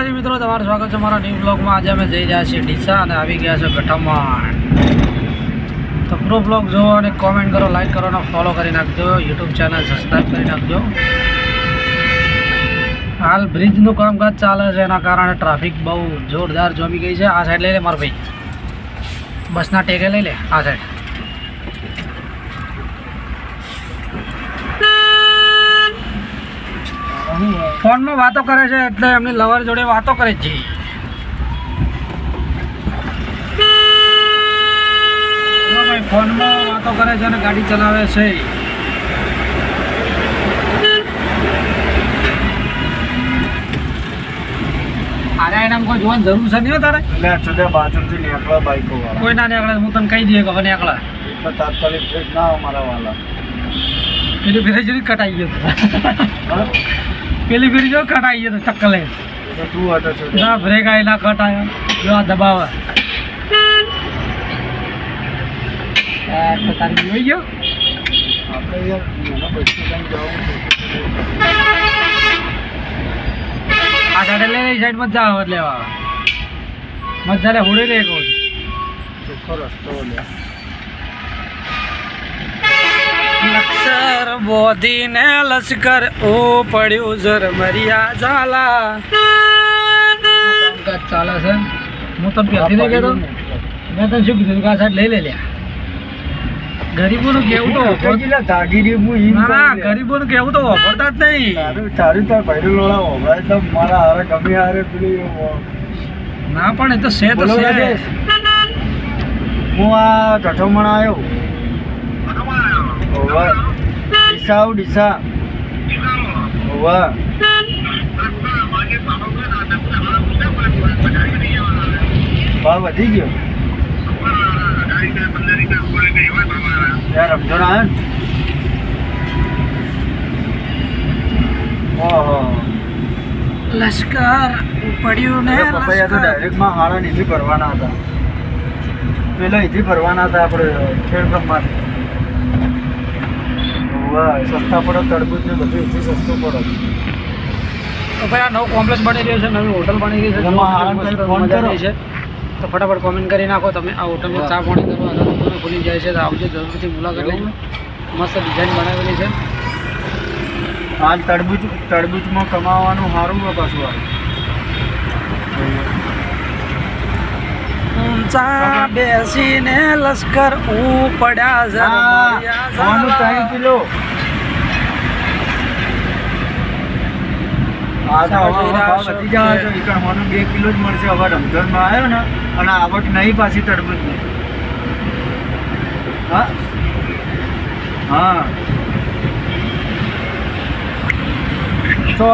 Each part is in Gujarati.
માતાજી મિત્રો, તમારું સ્વાગત છે મારા ન્યૂ બ્લોગમાં। આજે અમે જઈ રહ્યા છીએ ડીસા અને આવી ગયા છે ગઠામણ। તો પૂરો બ્લોગ જોવો અને કોમેન્ટ કરો, લાઈક કરો અને ફોલો કરી નાખજો। યુટ્યુબ ચેનલ સબસ્ક્રાઈબ કરી નાખજો। હાલ બ્રિજનું કામકાજ ચાલે છે, એના કારણે ટ્રાફિક બહુ જોરદાર જમી ગઈ છે। આ સાઈડ લઈ લે મારો ભાઈ, બસના ટેકે લઈ લે આ સાઈડ। ફોનમાં વાતો કરે છે એટલે એમની લવર જોડે વાતો કરે છે। ભાઈ ફોનમાં વાતો કરે છે અને ગાડી ચલાવે છે। અરે એનામ કોઈ જોવાની જરૂર છે નહીં તારે? બાજુથી નીકળા બાઈકો વાળા કોઈ ના નીકળે, હું તને કહી દઈએ કે હવે નીકળે તો તાત્કાલિક બ્રેક ના અમારા વાલા પેલી ફેરી જોઈ કટાઈ ગયો પેલી ફેરી જો કટાઈ ગયો ચક્કર લઈને તું હતો છો ના બ્રેક આવી ના કટાયો જો આ દબાવે તારી જોઈ ગયો આપણે યાર એના પૈસા કઈ જવું આ સાઈડ લે સાઈડ મત જાવ લેવા મત જાલે હોડી રે કહું ચોખ્ખો રસ્તો લે લક્ષર બોધીને લશ્કર ઓ પડ્યું ઝરમરિયા ઝાલા કામકાજ ચાલે છે। હું તને પહેરથી નહીં કહેતો, મેં તને શું કીધું કે આ સાઈડ લઈ લે લ્યા। ગરીબોનું કેવું તો ના ગરીબોનું કેવું તો વાપરતા જ નહીં। તારું તાર ભાઈ લોડા વપરાય તો મારા હારે ગમે હારે પેલી ના પણ એ તો છે તો છે। હું આ ગઠોમણ આવ્યો ડીસા આવું ડીસા ભાવ વધી ગયો યાર રમઝાન આવ્યો ને ઓહો લશ્કર પડ્યું ને પપૈયા તો ડાયરેક્ટમાં હારા નીચે ભરવાના હતા, પેલા અહીંથી ભરવાના હતા આપણે ખેડબ્રહ્માથી। સસ્તા પડો તરબૂચ ને બધું એથી સસ્તું પડો। તો ભાઈ આ નવું કોમ્પ્લેક્સ બની રહ્યું છે, નવી હોટલ બની ગઈ છે, ફોન કરો છે તો ફટાફટ કોમેન્ટ કરી નાખો તમે આ હોટલમાં ચા પાણી કરવા તમને ભૂલી જાય છે તો આવજો, જરૂરથી મુલાકાત લેજો। મસ્ત ડિઝાઇન બનાવેલી છે। હાલ તરબૂચમાં કમાવાનું સારું હોય પાછું ઊંચા બેસીને લશ્કર પડ્યા $3 કિલો વધી જાય તો 2 કિલો જ મળશે। હવે રમઝાનમાં આવ્યો ને અને આવક નહીં પાછી તરબૂચની। હા હા તો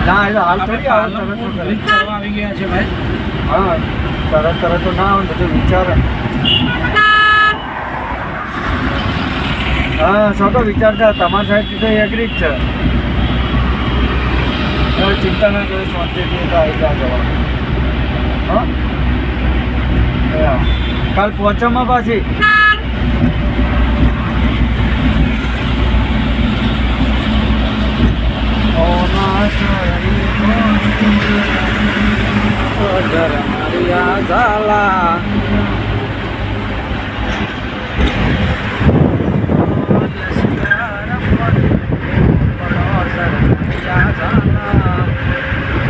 ના એટલે હાલ થોડી આવી ગયા છે ભાઈ। હા તરત તો ના આવે બધું વિચારે। હા સો તો વિચારતા તમારી સાઈડથી તો એગ્રી જ છે। હવે ચિંતા ના કરે, શાંતિથી તો આવી જા જવા। હા કાલ પહોંચવામાં પાછી ઝાલા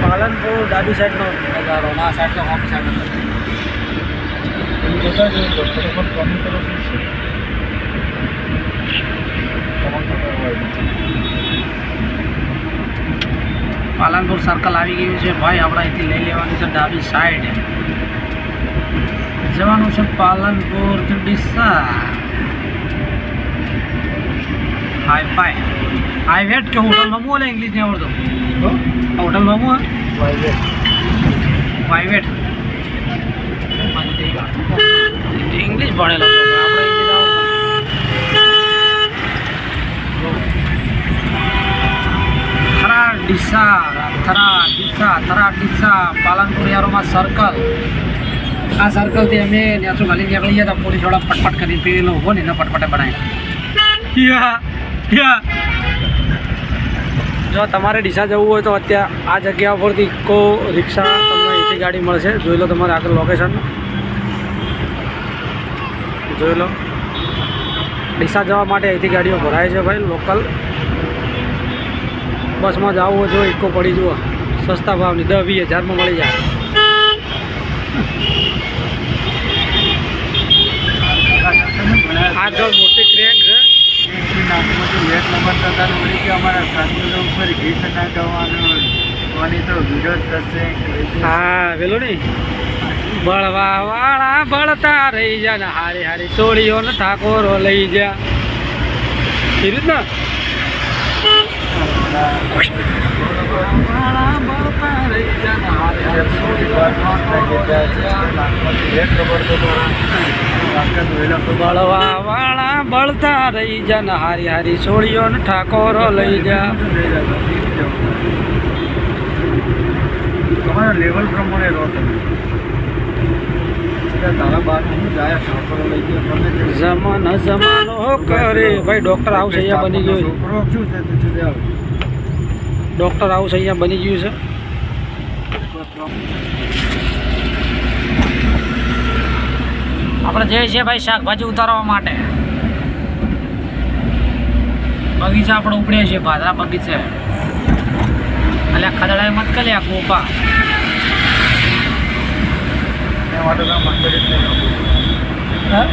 પાલનપુર ડાબી સાઈડનો નજારો, ના સાઈડ તો ખોટી સાઈડ પાલનપુર સર્કલ આવી ગયું છે ભાઈ। આપણે અહીંથી લઈ લેવાની છે ડાબી સાઈડ, જવાનું છે પાલનપુર ટુ ડીસા। હાઈવેટ કે હોટલમાં બોલે ઇંગ્લિશ નહીં આવડતું, હોટલમાં હું વાઇવેટ ઇંગ્લિશ ભણેલો છો આપણે થરાદ ડીસા પાલનપુર યારોમાં સર્કલ। આ સર્કલથી અમે ન્યાસો ગાલી નીકળી ગયા હતા, પોલીસવાળા પટપટ કરી પેલો ઉભો ને એને પટપટે બનાવી જો તમારે ડીસા જવું હોય તો અત્યારે આ જગ્યા પરથી ઇકો રિક્ષા તમને અહીંથી ગાડી મળશે. જોઈ લો તમારે આગળ લોકેશન જોઈ લો. ડીસા જવા માટે અહીંથી ગાડીઓ ભરાય છે ભાઈ. લોકલ બસમાં જવું હોય જો ઇકો પડી જુઓ સસ્તા ભાવની 10-20 હજારમાં મળી જાય. આગળ મોટી ક્રેક છે. હા પેલો નહીં બળવા વાળા બળતા રહી જા ને હારી હારી સોળીઓ ને ઠાકોરો લઈ જા એ રીતના બળવા વાળા બળતા રહી જા ને હારી હારી સોળીઓ ને ઠાકોરો લઈ જા. તમારા લેવલ પ્રમાણે રહો તમે. તારા બાર જાય ઠાકોરો લઈ ગયા જમાનો જમાનો કરે ભાઈ. ડૉક્ટર હાઉસ અહીંયા બની ગયું છે. છોકરો શું છે તું સુધી આવ. ડૉક્ટર હાઉસ અહીંયા બની ગયું છે. આપણે જઈએ છીએ ભાઈ શાકભાજી ઉતારવા માટે. બગીચા આપણે ઉપડ્યા છીએ ભાદરા બગીચે. એટલે ખદડાએ મત કરી આ કોપા એ માટે તમે મર્સિડીઝ લઈને આપો. હા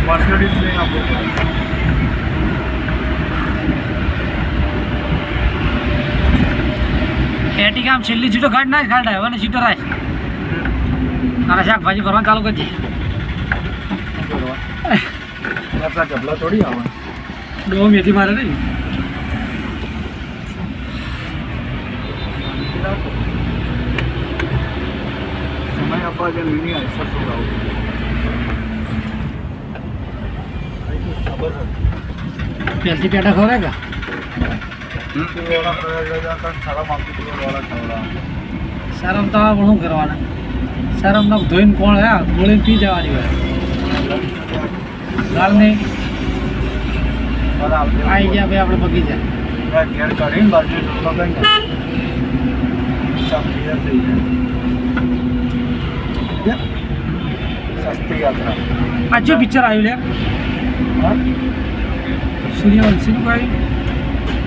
મર્સિડીઝ લઈને આપો. એટી કામ છેલ્લી સીટો કાઢ નાખ કાઢ હવે ને સીટો રાખ અને શાકભાજી કરવાનું ચાલુ કરજે. આપણા ઢબલા થોડી આવે. ડો મેથી મારે નહીં. સમય આપવા જે મિની આઈસર તો આવું. પહેલથી પેટા ખવડાય કા શરમ તો પણ શું કરવાના. શરમ તો ધોઈને કોણ હા ગોળીને પી જવાની હોય. ગાળ નહીં આવી ગયા ભાઈ આપણે બગીચા. ઘેર કાઢીને બાજુ સસ્તી યાત્રા. આ જો પિક્ચર આવ્યું લે સૂર્યવંશીનું કોઈ.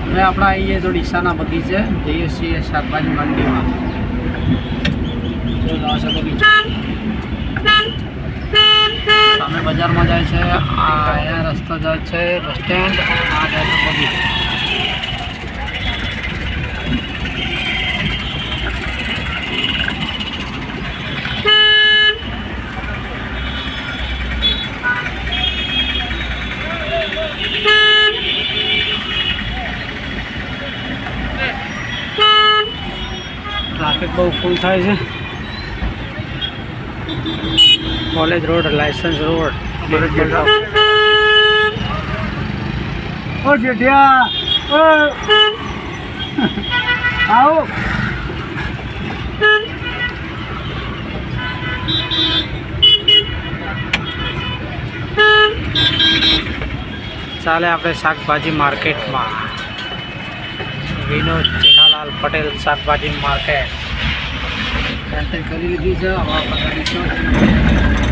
હવે આપણે આવીએ તો ડીસાના બગીચે જઈએ છીએ શાકભાજી મંડીમાં. જો લાવશે બગીચો સામે બજારમાં જાય છે. આ અહીંયા રસ્તો જાય છે બસ સ્ટેન્ડ. આ જાય છે બગીચો. ટ્રાફિક બહુ ફૂલ થાય છે. કોલેજ રોડ લાયસન્સ રોડ ઓ જેઠિયા ઓ આવો. ચાલે આપણે શાકભાજી માર્કેટમાં. વિનોદ જેઠાલાલ પટેલ શાકભાજી માર્કેટ એન્ટર કરી લીધી છે. હવે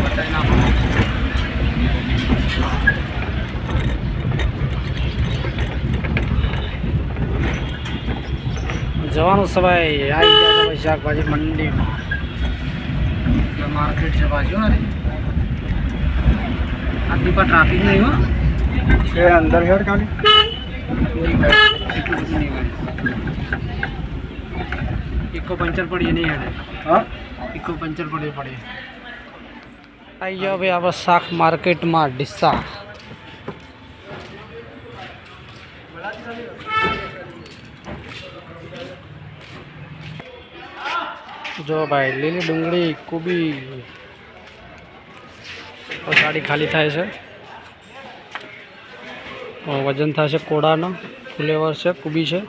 બતાવી નાખો. જવાનું છે ભાઈ. આવી ગયા છે ભાઈ શાકભાજી મંડીમાં. માર્કેટ છે બાજુ ને આટલી પર ટ્રાફિક નહીં હો. છે અંદર હેડ ખાલી ઇકો પંચર પડીએ નહીં હેડે. હા ઇકો પંચર પડી આવી ગયો ભાઈ આપણે શાક માર્કેટમાં ડીસા. જો ભાઈ લીલી ડુંગળી કોબી ગાડી ખાલી થાય છે. વજન થશે કોડાનો ફ્લેવર છે કોબી છે.